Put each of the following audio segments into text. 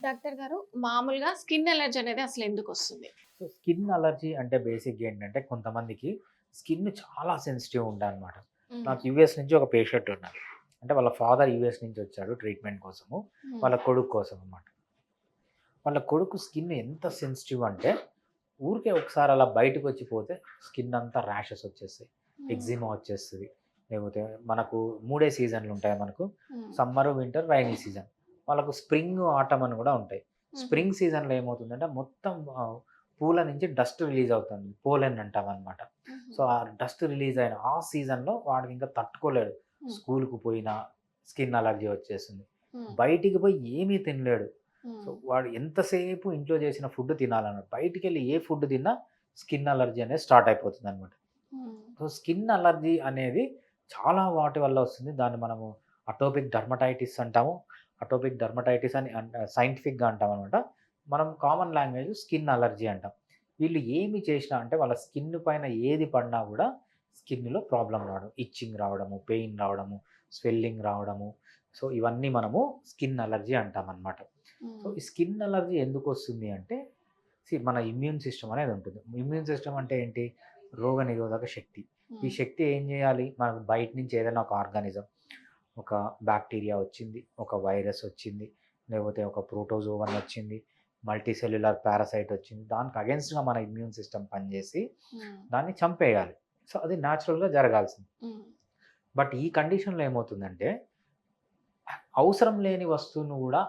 Doctor గారు మామూలుగా skin allergy అనేది అసలు ఎందుకొస్తుంది? సో, స్కిన్ అలర్జీ అంటే బేసిక్‌గా ఏంటంటే కొంతమందికి స్కిన్ చాలా సెన్సిటివ్ ఉంటాయన్నమాట. హ్మ్. నాకు యూఎస్ నుంచి ఒక పేషెంట్ ఉన్నారు. అంటే వాళ్ళ ఫాదర్ యూఎస్ నుంచి వచ్చాడు ట్రీట్మెంట్ కోసము. హ్మ్. వాళ్ళ కొడుకు కోసం అన్నమాట. వాళ్ళ కొడుకు స్కిన్ ఎంత సెన్సిటివ్ అంటే ఊరికే ఒకసారి అలా బయటకొచ్చి పోతే స్కిన్ అంతా ర్యాషెస్ వచ్చేస్తాయి. హ్మ్. ఎగ్జిమా వచ్చేస్తది. లేకపోతే మనకు 3 సీజన్‌లు ఉంటాయి మనకు. హ్మ్. Summer, winter, rainy season. వాళ్ళకు స్ప్రింగ్, ఆటమ్ అని కూడా ఉంటాయి. హుహు. స్ప్రింగ్ సీజన్‌లో ఏమవుతుందంటే మొత్తం పూల నుంచి డస్ట్ రిలీజ్ అవుతుంది. పోలెన్ అంటామనమాట. హుహు. సో, ఆ డస్ట్ రిలీజ్ అయిన ఆ సీజన్‌లో వాడు ఇంకా తట్టుకోలేడు. హ్మ్. స్కూలుకు పోయినా స్కిన్ అలర్జీ వచ్చేసింది. హ్మ్. బయటికి పోయి ఏమీ తినలేడు. సో, హ్మ్. వాడు ఎంతసేపు ఇంట్లో చేసిన ఫుడ్ తినాలన్నాడు. బయటికెళ్ళి ఏ ఫుడ్ తిన్నా స్కిన్ అలర్జీ అనేది స్టార్ట్ అయిపోతుందనమాట. హ్మ్. సో, స్కిన్ అలర్జీ అనేది చాలా వాటి వల్ల వస్తుంది. దాన్ని మనము అటోపిక్ డెర్మటైటిస్ అంటాము. అటోపిక్ డెర్మటైటిస్ అని సైంటిఫిక్‌గా అంటామనమాట. మనం కామన్ లాంగ్వేజ్‌లో స్కిన్ అలర్జీ అంటాం. వీళ్ళు ఏమి చేసినా అంటే వాళ్ళ స్కిన్ పైన ఏది పడినా గూడా స్కిన్‌లో ప్రాబ్లమ్ రావడం, ఇచ్చింగ్ రావడము, పెయిన్ రావడము, స్వెల్లింగ్ రావడము. సో, ఇవన్నీ మనము స్కిన్ అలర్జీ అంటామనమాట. సో, హ్మ్. ఈ స్కిన్ అలర్జీ ఎందుకొస్తుంది అంటే మన ఇమ్యూన్ సిస్టమ్ అనేది ఉంటుంది. ఇమ్యూన్ సిస్టమ్ అంటే ఏంటి? రోగనిరోధక శక్తి. ఈ హ్మ్. శక్తి ఏం జేయాలి? మనకు బయట నుంచి ఏదైనా ఒక ఆర్గానిజం, ఒక బాక్టీరియా వచ్చింది, ఒక వైరస్ వచ్చింది, లేకపోతే ఒక ప్రోటోజోవన్ వచ్చింది, మల్టీ సెల్యులార్ పారాసైట్ వచ్చింది. దానికి అగెయిన్స్ట్‌గా మన ఇమ్యూన్ సిస్టమ్ పనిజేసి హ్మ్. దాన్ని చంపేయాలి. సో, అది న్యాచురల్‌గా జరగాల్సింది. హ్మ్. బట్ ఈ కండిషన్‌లో ఏమవుతుందంటే అవసరం లేని వస్తువును గూడా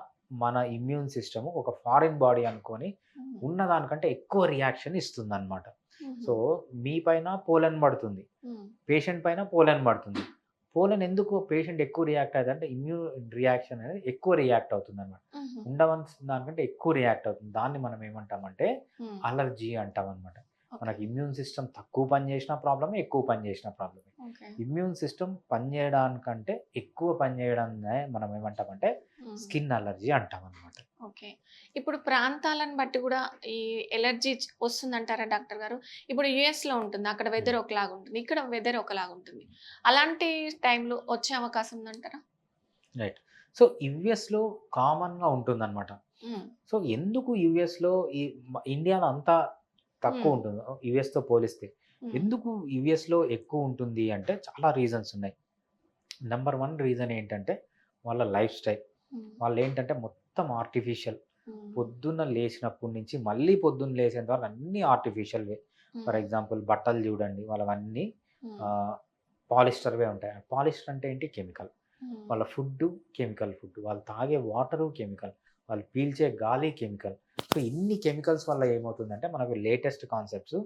మన ఇమ్యూన్ సిస్టమ్ ఒక ఫారిన్ బాడీ అనుకోని హ్మ్. ఉన్న దానికంటే ఎక్కువ రియాక్షన్ ఇస్తుందనమాట. హుహు. సో, మీ పైన పోలెన్ పడుతుంది. హ్మ్. పేషెంట్ పైన పోలెన్ పడుతుంది. పోలెన్ ఎందుకు పేషెంట్ ఎక్కువ రియాక్ట్ అయిదంటే ఇమ్యూన్ రియాక్షన్ అనేది ఎక్కువ రియాక్ట్ అవుతుందనమాట. హుహు. ఉండవలసిన దానికంటే ఎక్కువ రియాక్ట్ అవుతుంది. దాన్ని మనం ఏమంటామంటే హ్మ్. అలర్జీ అంటామనమాట. ఓకే. మనకి ఇమ్యూన్ సిస్టమ్ తక్కువ పని చేసినా ప్రాబ్లమే, ఎక్కువ పని చేసినా ప్రాబ్లమే. ఓకే. ఇమ్యూన్ సిస్టమ్ పనిచేయడానికంటే ఎక్కువ పనిచేయడాన్నే మనం ఏమంటామంటే హ్మ్. స్కిన్ అలర్జీ అంటామనమాట. ఓకే. ఇప్పుడు ప్రాంతాలను బట్టి గూడా ఈ ఎలర్జీ వస్తుందంటారా డాక్టర్ గారు? ఇప్పుడు యూఎస్‌లో ఉంటుంది. అక్కడ హ్మ్. వెదర్ ఒకలాగుంటుంది. ఇక్కడ వెదర్ ఒకలాగుంటుంది. అలాంటి టైంలో వచ్చే అవకాశం ఉందంటారా? రైట్. సో, యూఎస్‌లో కామన్‌గా ఉంటుందనమాట. హ్మ్. సో, ఎందుకు యూఎస్‌లో ఈ ఇండియాలో అంతా హ్మ్. తక్కువుంటుందో యూఎస్‌తో పోలిస్తే, హ్మ్. ఎందుకు యూఎస్‌లో ఎక్కువుంటుంది అంటే చాలా రీజన్స్ ఉన్నాయి. నంబర్ 1 రీజన్ ఏంటంటే వాళ్ళ లైఫ్ స్టైల్. హ్మ్. వాళ్ళేంటంటే మొత్తం ఆర్టిఫిషియల్. హ్మ్. పొద్దున్న లేచినప్పటి నుంచి మళ్ళీ పొద్దున్న లేచేంత వరకు అన్నీ ఆర్టిఫిషియల్‌వే. ఫర్ హ్మ్. ఎగ్జాంపుల్ బట్టలు చూడండి వాళ్ళవన్నీ హ్మ్. ఆహ్, పాలిస్టర్‌వే ఉంటాయి. పాలిస్టర్ అంటే ఏంటి? కెమికల్. హ్మ్. వాళ్ళ ఫుడ్డు కెమికల్ ఫుడ్. వాళ్ళు తాగే వాటరు కెమికల్. వాళ్ళు పీల్చే గాలి కెమికల్. సో, ఇన్ని కెమికల్స్ వల్ల ఏమవుతుందంటే మనకు లేటెస్ట్ కాన్సెప్ట్స్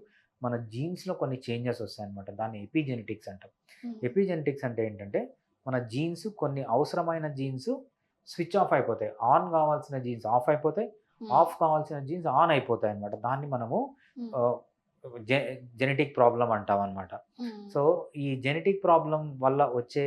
మన జీన్స్‌లో కొన్ని చేంజెస్ వస్తాయన్నమాట. దాన్ని ఎపిజెనెటిక్స్ అంటాం. హ్మ్. ఎపిజెనెటిక్స్ అంటే ఏంటంటే మన జీన్స్ కొన్ని అవసరమైన జీన్స్ స్విచ్ ఆఫ్ అయిపోతాయి. ఆన్ కావాల్సిన జీన్స్ ఆఫ్ అయిపోతాయి. హ్మ్. ఆఫ్ కావాల్సిన జీన్స్ ఆన్ అయిపోతాయన్నమాట. దాన్ని మనము హ్మ్. ఆహ్, జె జెనెటిక్ ప్రాబ్లమ్ అంటామన్నమాట. హ్మ్. సో, ఈ జెనెటిక్ ప్రాబ్లమ్ వల్ల వచ్చే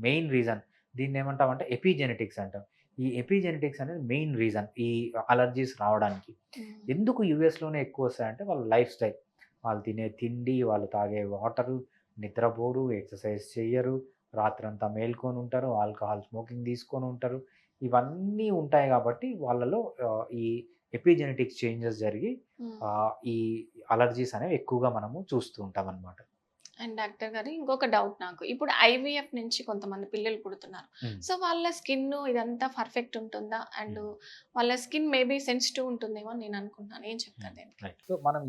మెయిన్ రీజన్ దీన్నేమంటామంటే ఎపిజెనెటిక్స్ అంటాం. ఈ ఎపిజెనెటిక్స్ అనేది మెయిన్ రీజన్ ఈ అలర్జీస్ రావడానికి. హ్మ్. ఎందుకు యూఎస్‌లోనే ఎక్కువొస్తాయంటే వాళ్ళ లైఫ్ స్టైల్. వాళ్ళు తినే తిండి, వాళ్ళు తాగే వాటరు, నిద్రపోరు, ఎక్సర్‌సైజ్ చెయ్యరు, రాత్రంతా మేల్కొనుంటారు, ఆల్కహాల్ స్మోకింగ్ తీసుకొనుంటారు. ఇవన్నీ ఉంటాయి గాబట్టి వాళ్ళలో ఈ ఎపిజెనెటిక్స్ చేంజెస్ జరిగి హ్మ్. ఈ అలర్జీస్ అనేవి ఎక్కువగా మనము చూస్తూ ఉంటామనమాట. అండ్ డాక్టర్ గారు ఇంకొక డౌట్ నాకు. ఇప్పుడు ఐవీఎఫ్ నుంచి కొంతమంది పిల్లలు పుడుతున్నారు. హ్మ్. సో, వాళ్ళ స్కిన్ ఇదంతా పర్ఫెక్ట్ ఉంటుందా? అండ్ హ్మ్. వాళ్ళ స్కిన్ మేబీ సెన్సిటివ్ ఉంటుందేమో అని నేను అనుకుంటున్నాను. ఏం హ్మ్. చెప్తారు దీనికి? రైట్. సో, మనం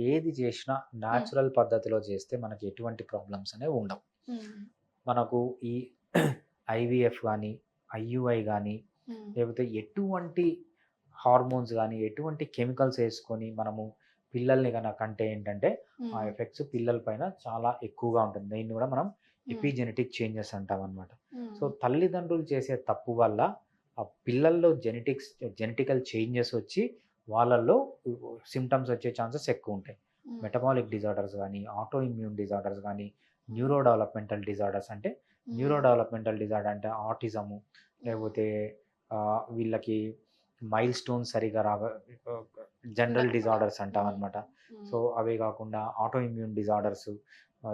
ఏది చేసినా హ్మ్. న్యాచురల్ పద్ధతిలో చేస్తే మనకి ఎటువంటి ప్రాబ్లమ్స్ అనేవి ఉండవు. హ్మ్. మనకు ఈ ఐవీఎఫ్ గాని, ఐయుఐ గాని, హ్మ్. లేకపోతే ఎటువంటి హార్మోన్స్ గాని, ఎటువంటి కెమికల్స్ ఏసుకొని మనము పిల్లల్ని కంటే ఏంటంటే, ఆ హ్మ్. ఎఫెక్ట్స్ పిల్లల పైన చాలా ఎక్కువగా ఉంటుంది. దీన్ని గూడా మనం హ్మ్. Epigenetic changes అంటామనమాట. సో, హ్మ్. తల్లిదండ్రులు చేసే తప్పు వల్ల ఆ పిల్లల్లో జెనెటికల్ చేంజెస్ వచ్చి వాళ్ళల్లో సింప్టమ్స్ వచ్చే ఛాన్సెస్ ఎక్కువుంటాయి. హ్మ్. మెటబాలిక్ డిజార్డర్స్ గాని, ఆటో ఇమ్యూన్ డిజార్డర్స్ గాని, హ్మ్. న్యూరో డెవలప్‌మెంటల్ డిజార్డర్స్ అంటే న్యూరో హ్మ్. డెవలప్‌మెంటల్ డిజార్డర్ అంటే ఆటిజము, హ్మ్. లేకపోతే వీళ్ళకి మైల్ స్టోన్స్ సరిగ్గా జనరల్ ఉండకపోవడం. డిజార్డర్స్ హ్మ్. అంటామనమాట. హ్మ్. సో, అవే గాకుండా ఆటో ఇమ్యూన్ డిజార్డర్స్,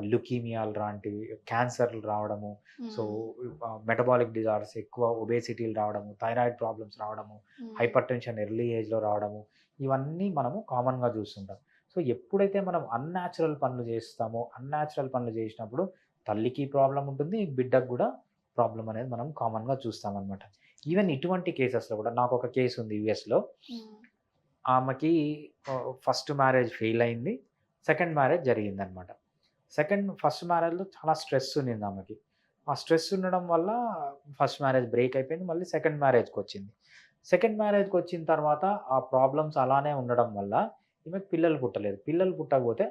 లుకీమియాలు లాంటివి, క్యాన్సర్‌లు రావడము. సో, హ్మ్. మెటబాలిక్ డిజార్డర్స్ ఎక్కువ ఒబేసిటీలు రావడము, థైరాయిడ్ ప్రాబ్లమ్స్ రావడము, హ్మ్. హైపర్‌టెన్షన్ ఎర్లీ ఏజ్‌లో రావడము, ఇవన్నీ మనము కామన్‌గా చూస్తుంటాం. సో, ఎప్పుడైతే మనం అన్‌న్యాచురల్ పనులు చేస్తామో, అన్‌న్యాచురల్ పనులు చేసినప్పుడు తల్లికి ప్రాబ్లమ్ ఉంటుంది, బిడ్డకు గూడా ప్రాబ్లమ్ అనేది మనం కామన్‌గా చూస్తామనమాట. Even okay. ఇటువంటి కేసెస్‌లో గూడా నాకొక కేస్ ఉంది యూఎస్‌లో. హ్మ్. ఆమెకి ఫస్ట్ మ్యారేజ్ ఫెయిల్ అయింది. సెకండ్ మ్యారేజ్ జరిగిందనమాట. ఫస్ట్ మ్యారేజ్‌లో చాలా స్ట్రెస్ ఉన్నింది ఆమెకి. ఆ స్ట్రెస్ ఉండడం వల్ల ఫస్ట్ మ్యారేజ్ బ్రేక్ అయిపోయింది. మళ్ళీ సెకండ్ మ్యారేజ్‌కొచ్చింది. సెకండ్ మ్యారేజ్‌కొచ్చిన తర్వాత ఆ ప్రాబ్లమ్స్ అలానే ఉండడం వల్ల ఈమెకు పిల్లలు పుట్టలేదు. పిల్లలు పుట్టకపోతే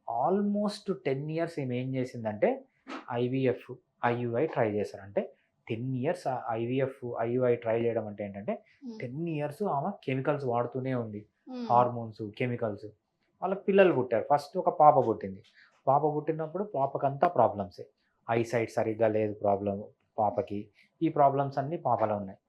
ఆల్మోస్ట్ 10 ఇయర్స్ ఈమె ఏం చేసిందంటే ఐవీఎఫ్, ఐయుఐ ట్రై చేశారు. అంటే 10 ఇయర్స్ ఐవీఎఫ్, ఐయుఐ ట్రై చేయడం అంటే ఏంటంటే హ్మ్. 10 ఇయర్స్ ఆమె కెమికల్స్ వాడుతూనే ఉంది. హ్మ్. Hormones, chemicals. వాళ్ళకి పిల్లలు పుట్టారు. ఫస్ట్ ఒక పాప పుట్టింది. పాప పుట్టినప్పుడు పాపకంతా ప్రాబ్లమ్సే. ఐసైట్ సరిగ్గా లేదు ప్రాబ్లమ్ పాపకి. ఈ ప్రాబ్లమ్స్ అన్నీ పాపలో ఉన్నాయి.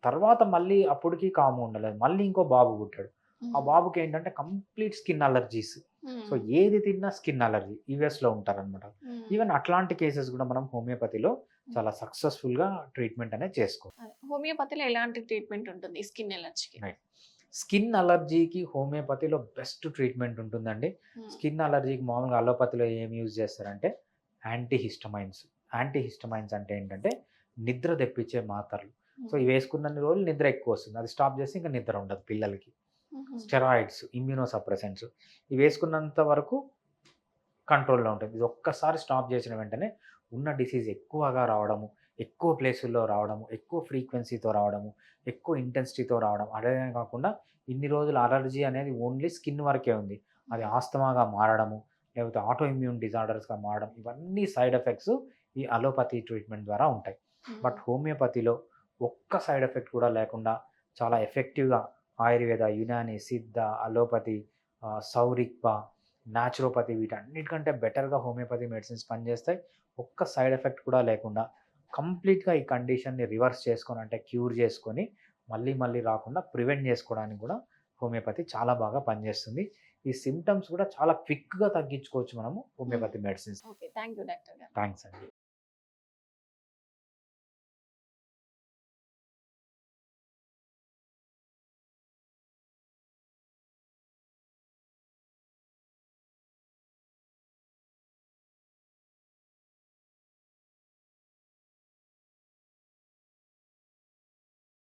తర్వాత మళ్ళీ అప్పటికి కామ్‌గా ఉండలేదు. మళ్ళీ ఇంకో బాబు పుట్టాడు. ఆ హ్మ్. బాబుకేంటంటే కంప్లీట్ స్కిన్ అలర్జీస్. సో, హ్మ్. ఏది తిన్నా స్కిన్ అలర్జీ. యూఎస్‌లో ఉంటారనమాట. హ్మ్. ఈవెన్ అట్లాంటి కేసెస్ గూడా మనం హోమియోపతిలో హ్మ్. చాలా సక్సెస్‌ఫుల్‌గా ట్రీట్మెంట్ అనేది చేసుకోవచ్చు. అదే. హోమియోపతిలో ఎలాంటి ట్రీట్మెంట్ ఉంటుంది స్కిన్ ఎలర్జీకి? రైట్. స్కిన్ అలర్జీకి హోమియోపతిలో బెస్ట్ ట్రీట్మెంట్ ఉంటుందండి. హ్మ్. స్కిన్ అలర్జీకి మామూలుగా అలోపతిలో ఏమి యూజ్ చేస్తారంటే యాంటీహిస్టమైన్స్. యాంటీహిస్టమైన్స్ అంటే ఏంటంటే నిద్ర తెప్పించే మాత్రలు. సో, హ్మ్. ఇవి వేసుకున్నన్ని రోజులు నిద్ర ఎక్కువొస్తుంది. అది స్టాప్ చేస్తే ఇంక నిద్ర ఉండదు పిల్లలకి. హుహు. స్టెరాయిడ్స్, ఇమ్యూనో సప్రెసెంట్స్ ఇవి వేసుకున్నంత వరకు కంట్రోల్‌లో ఉంటుంది. ఇది ఒక్కసారి స్టాప్ చేసిన వెంటనే ఉన్న డిసీజ్ ఎక్కువగా రావడము, ఎక్కువ ప్లేసుల్లో రావడము, ఎక్కువ ఫ్రీక్వెన్సీతో రావడము, ఎక్కువ ఇంటెన్సిటీతో రావడం. అదే కాకుండా ఇన్ని రోజులు అలర్జీ అనేది ఓన్లీ స్కిన్ వరకే ఉంది. అది హ్మ్. ఆస్తమాగా మారడము, లేకపోతే ఆటో ఇమ్యూన్ డిజార్డర్స్‌గా మారడం ఇవన్నీ సైడ్ ఎఫెక్ట్స్ ఈ అలోపతి ట్రీట్మెంట్ ద్వారా ఉంటాయి. హ్మ్. బట్ హోమియోపతిలో ఒక్క సైడ్ ఎఫెక్ట్ కూడా లేకుండా చాలా ఎఫెక్టివ్‌గా ఆయుర్వేద, యునాని, సిద్ధ, అలోపతి, సౌరిక్ప, న్యాచురోపతి వీటన్నిటికంటే బెటర్‌గా హోమియోపతి మెడిసిన్స్ పనిచేస్తాయి. ఒక్క సైడ్ ఎఫెక్ట్ కూడా లేకుండా కంప్లీట్‌గా ఈ కండిషన్‌ని రివర్స్ చేసుకొని అంటే క్యూర్ చేసుకొని మళ్ళీ మళ్ళీ రాకుండా ప్రివెంట్ చేసుకోవడానికి కూడా హోమియోపతి చాలా బాగా పనిచేస్తుంది. ఈ సింప్టమ్స్ కూడా చాలా క్విక్‌గా తగ్గించుకోవచ్చు మనము హ్మ్. Homeopathy medicines. Okay. Thank you doctor గారు. థాంక్స్ అండి.